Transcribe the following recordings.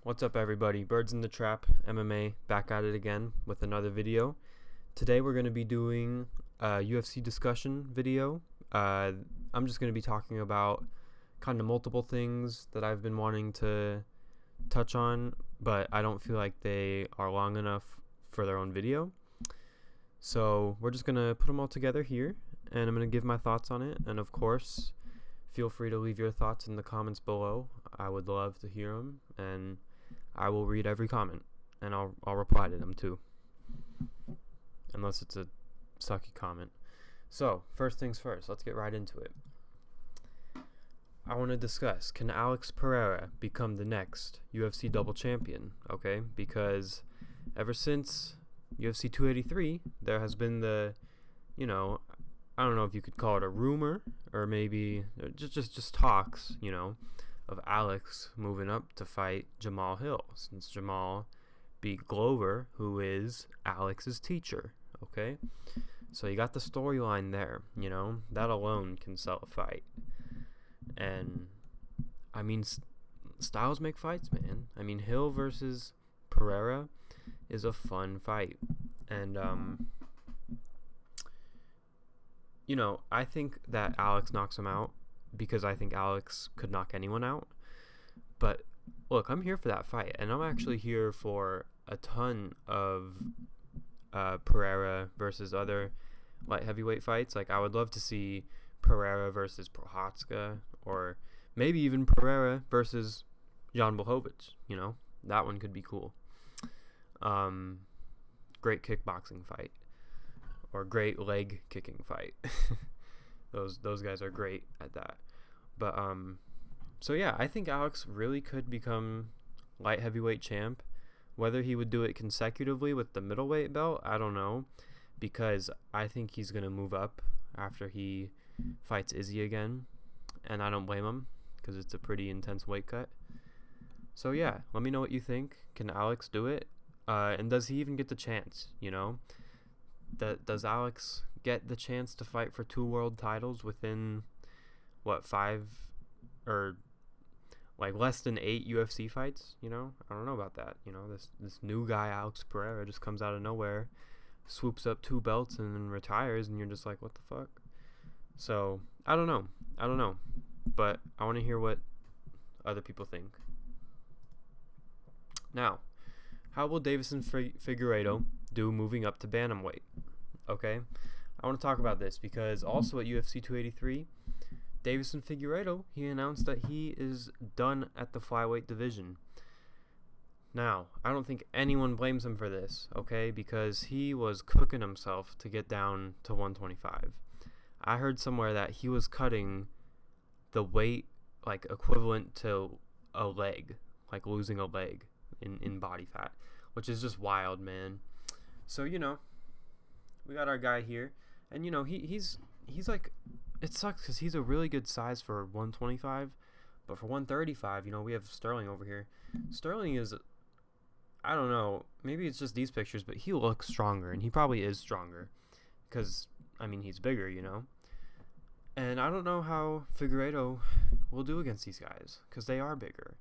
What's up, everybody? Birdsinthetrap MMA back at it again with another video. Today we're going to be doing a UFC discussion video. I'm just going to be talking about kind of multiple things that I've been wanting to touch on, but I don't feel like they are long enough for their own video. So we're just going to put them all together here, and I'm going to give my thoughts on it. And of course, feel free to leave your thoughts in the comments below. I would love to hear them, and I will read every comment, and I'll reply to them too, unless it's a sucky comment. So, first things first, let's get right into it. I want to discuss, can Alex Pereira become the next UFC double champion? Okay, because ever since UFC 283, there has been I don't know if you could call it a rumor, or maybe just talks, of Alex moving up to fight Jamal Hill, since Jamal beat Glover, who is Alex's teacher. Okay, so you got the storyline there. That alone can sell a fight. And I mean, styles make fights, man. I mean, Hill versus Pereira is a fun fight, and I think that Alex knocks him out, because I think Alex could knock anyone out. But look, I'm here for that fight, and I'm actually here for a ton of Pereira versus other light heavyweight fights. Like, I would love to see Pereira versus Prochazka, or maybe even Pereira versus Jan Blachowicz. That one could be cool. Great kickboxing fight, or great leg kicking fight. Those guys are great at that. But so yeah, I think Alex really could become light heavyweight champ. Whether he would do it consecutively with the middleweight belt, I don't know, because I think he's gonna move up after he fights Izzy again, and I don't blame him, because it's a pretty intense weight cut. So yeah, let me know what you think. Can Alex do it? And does he even get the chance? Does Alex get the chance to fight for 2 world titles within 5 or like less than 8 UFC fights? I don't know about that. This new guy, Alex Pereira, just comes out of nowhere, swoops up 2 belts and then retires, and you're just like, what the fuck? So I don't know, but I want to hear what other people think. Now, how will Deiveson Figueiredo do moving up to bantamweight? Okay, I want to talk about this because also at UFC 283, Deiveson Figueiredo, he announced that he is done at the flyweight division. Now, I don't think anyone blames him for this, okay, because he was cooking himself to get down to 125. I heard somewhere that he was cutting the weight like equivalent to a leg, like losing a leg in body fat, which is just wild, man. So we got our guy here, and he's like, it sucks because he's a really good size for 125, but for 135, we have Sterling over here. Sterling is, I don't know, maybe it's just these pictures, but he looks stronger, and he probably is stronger because he's bigger, and I don't know how Figueiredo will do against these guys, because they are bigger.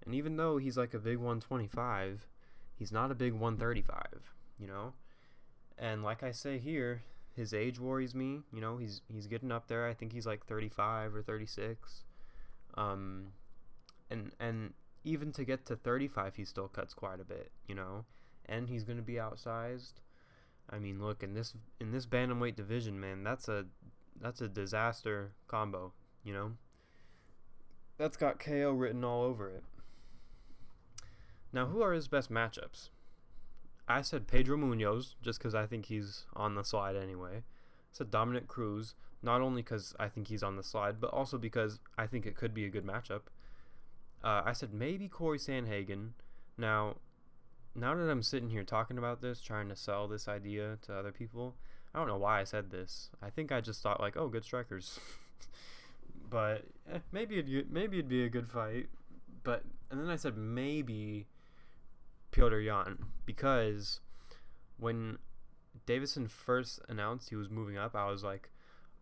And even though he's like a big 125, he's not a big 135, And like I say here, his age worries me. He's getting up there. I think he's like 35 or 36. And even to get to 35, he still cuts quite a bit, And he's going to be outsized. Look, in this bantamweight division, man, that's a disaster combo, That's got KO written all over it. Now, who are his best matchups? I said Pedro Munoz, just because I think he's on the slide anyway. I said Dominic Cruz, not only because I think he's on the slide, but also because I think it could be a good matchup. I said maybe Corey Sandhagen. Now that I'm sitting here talking about this, trying to sell this idea to other people, I don't know why I said this. I think I just thought like, oh, good strikers. But maybe it'd be a good fight. And then I said maybe Petr Yan, because when Deiveson first announced he was moving up, I was like,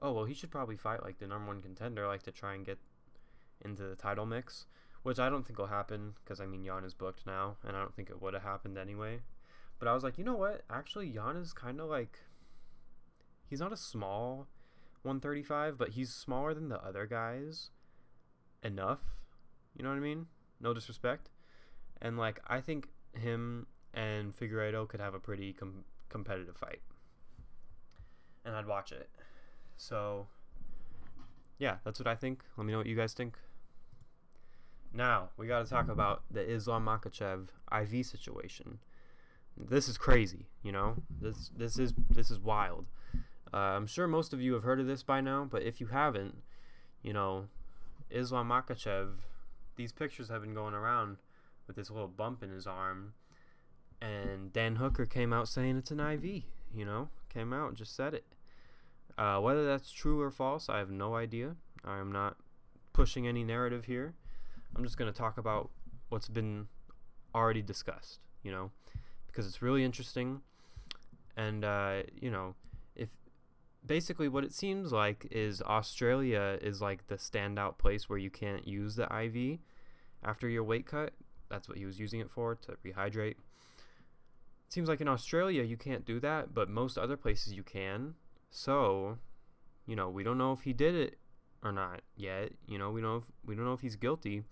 oh, well, he should probably fight like the number 1 contender, like to try and get into the title mix, which I don't think will happen because, I mean, Jan is booked now, and I don't think it would have happened anyway. But I was like, you know what? Actually, Jan is kind of like, he's not a small 135, but he's smaller than the other guys enough. You know what I mean? No disrespect. And, like, I think him and Figueiredo could have a pretty competitive fight. And I'd watch it. So, yeah, that's what I think. Let me know what you guys think. Now, we got to talk about the Islam Makhachev IV situation. This is crazy, you know? This is wild. I'm sure most of you have heard of this by now, but if you haven't, you know, Islam Makhachev, these pictures have been going around with this little bump in his arm, and Dan Hooker came out saying it's an IV, you know? Came out and just said it. Whether that's true or false, I have no idea. I'm not pushing any narrative here. I'm just going to talk about what's been already discussed, you know, because it's really interesting. And, you know, if basically what it seems like is Australia is like the standout place where you can't use the IV after your weight cut. That's what he was using it for, to rehydrate. It seems like in Australia you can't do that, but most other places you can. So, you know, we don't know if he did it or not yet. You know, we don't know if he's guilty.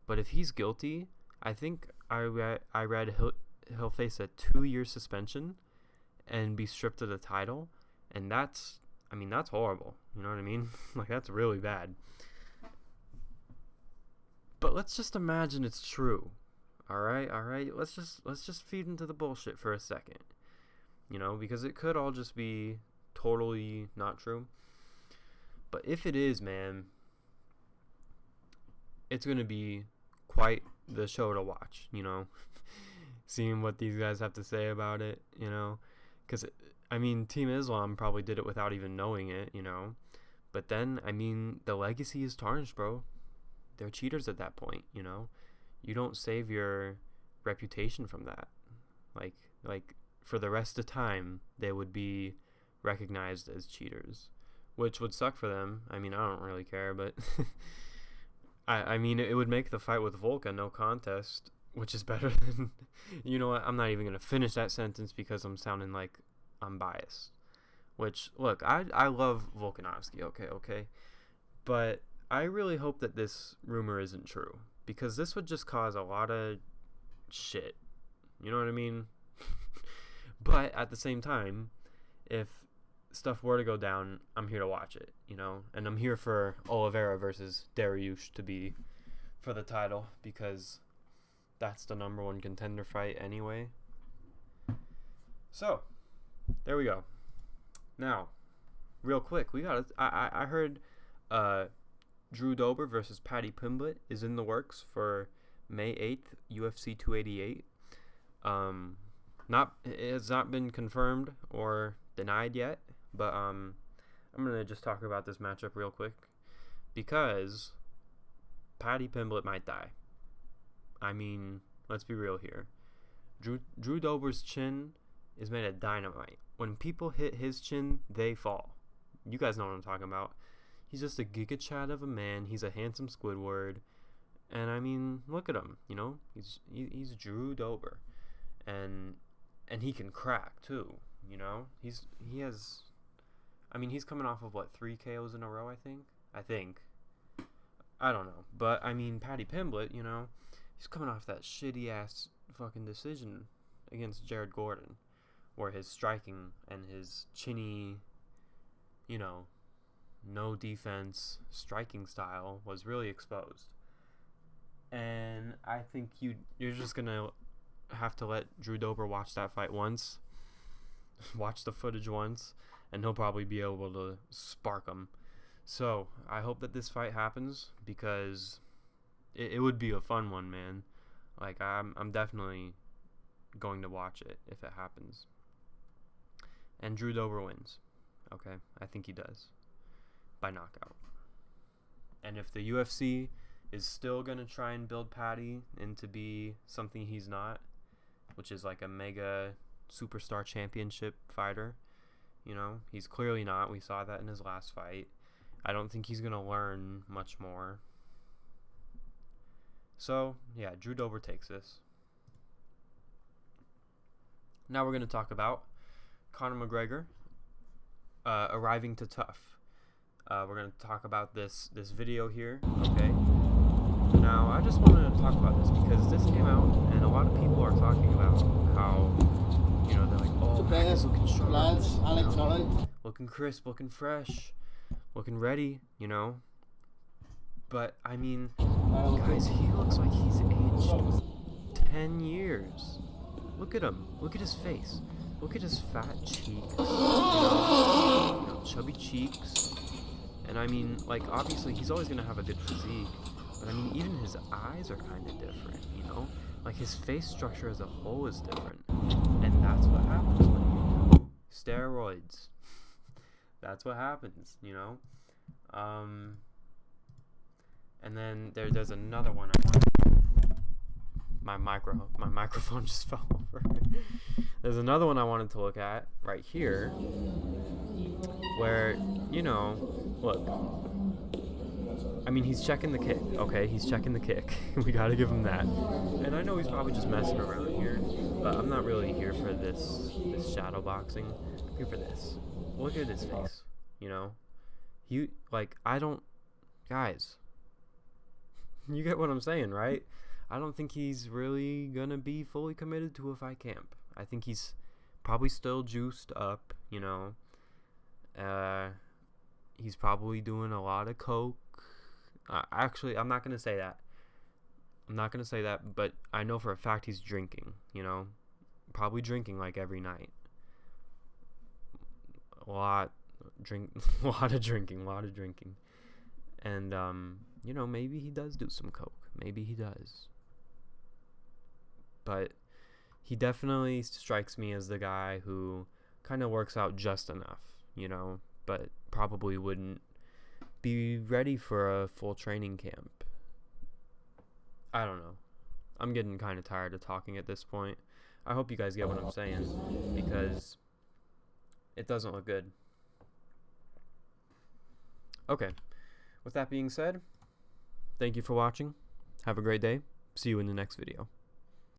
But if he's guilty, I think I read he'll face a 2-year suspension and be stripped of the title, and that's horrible. You know what I mean? Like, that's really bad. But let's just imagine it's true. All right. Let's just feed into the bullshit for a second. You know, because it could all just be totally not true. But if it is, man, it's going to be quite the show to watch, you know, seeing what these guys have to say about it, you know, because, I mean, Team Islam probably did it without even knowing it, you know, but then, I mean, the legacy is tarnished, bro. They're cheaters at that point, you know. You don't save your reputation from that. Like for the rest of time, they would be recognized as cheaters, which would suck for them. I mean, I don't really care, but I mean, it would make the fight with Volka no contest, which is better than, you know what, I'm not even going to finish that sentence because I'm sounding like I'm biased. Which, look, I love Volkanovski, okay? But I really hope that this rumor isn't true, because this would just cause a lot of shit. You know what I mean? But at the same time, if stuff were to go down, I'm here to watch it, you know? And I'm here for Oliveira versus Dariush to be for the title, because that's the number one contender fight anyway. So, there we go. Now, real quick, I heard Drew Dober versus Paddy Pimblett is in the works for May 8th, UFC 288. It has not been confirmed or denied yet, but I'm gonna just talk about this matchup real quick, because Paddy Pimblett might die. I mean, let's be real here. Drew Dober's chin is made of dynamite. When people hit his chin, they fall. You guys know what I'm talking about. He's just a giga chat of a man. He's a handsome Squidward, and I mean, look at him. You know, he's Drew Dober, and he can crack too. You know, he's coming off of 3 KOs in a row. I think. I don't know, but I mean, Paddy Pimblett, you know, he's coming off that shitty ass fucking decision against Jared Gordon, where his striking and his chinny, you know, no defense striking style was really exposed. And I think you're just gonna have to let Drew Dober watch that fight once, watch the footage once, and he'll probably be able to spark him. So I hope that this fight happens, because it would be a fun one, man. Like, I'm definitely going to watch it if it happens. And Drew Dober wins. Okay, I think he does, by knockout. And if the UFC is still going to try and build Paddy into be something he's not, which is like a mega superstar championship fighter, you know, he's clearly not. We saw that in his last fight. I don't think he's going to learn much more. So, yeah, Drew Dober takes this. Now we're going to talk about Conor McGregor arriving to Tough. We're going to talk about this video here, okay? Now, I just wanted to talk about this because this came out, and a lot of people are talking about how, you know, they're like, oh, Mac is looking sharp, lads, Alex, you know, looking crisp, looking fresh, looking ready, you know? But, I mean, guys, he looks like he's aged 10 years. Look at him. Look at his face. Look at his fat cheeks. You know, chubby cheeks. And, I mean, like, obviously, he's always going to have a good physique. But, I mean, even his eyes are kind of different, you know? Like, his face structure as a whole is different. And that's what happens when you do steroids. That's what happens, you know? And then there's another one I want. My microphone just fell over. There's another one I wanted to look at right here, where, you know, look. I mean, he's checking the kick. Okay, he's checking the kick. We gotta give him that. And I know he's probably just messing around here, but I'm not really here for this shadow boxing. I'm here for this. Look at his face. You know, guys. You get what I'm saying, right? I don't think he's really gonna be fully committed to a fight camp. I think he's probably still juiced up, you know. He's probably doing a lot of coke. Actually, I'm not gonna say that. But I know for a fact he's drinking, you know. Probably drinking like every night. A lot of drinking. And, you know, maybe he does do some coke. Maybe he does. But he definitely strikes me as the guy who kind of works out just enough, you know, but probably wouldn't be ready for a full training camp. I don't know. I'm getting kind of tired of talking at this point. I hope you guys get what I'm saying, because it doesn't look good. Okay. With that being said, thank you for watching. Have a great day. See you in the next video.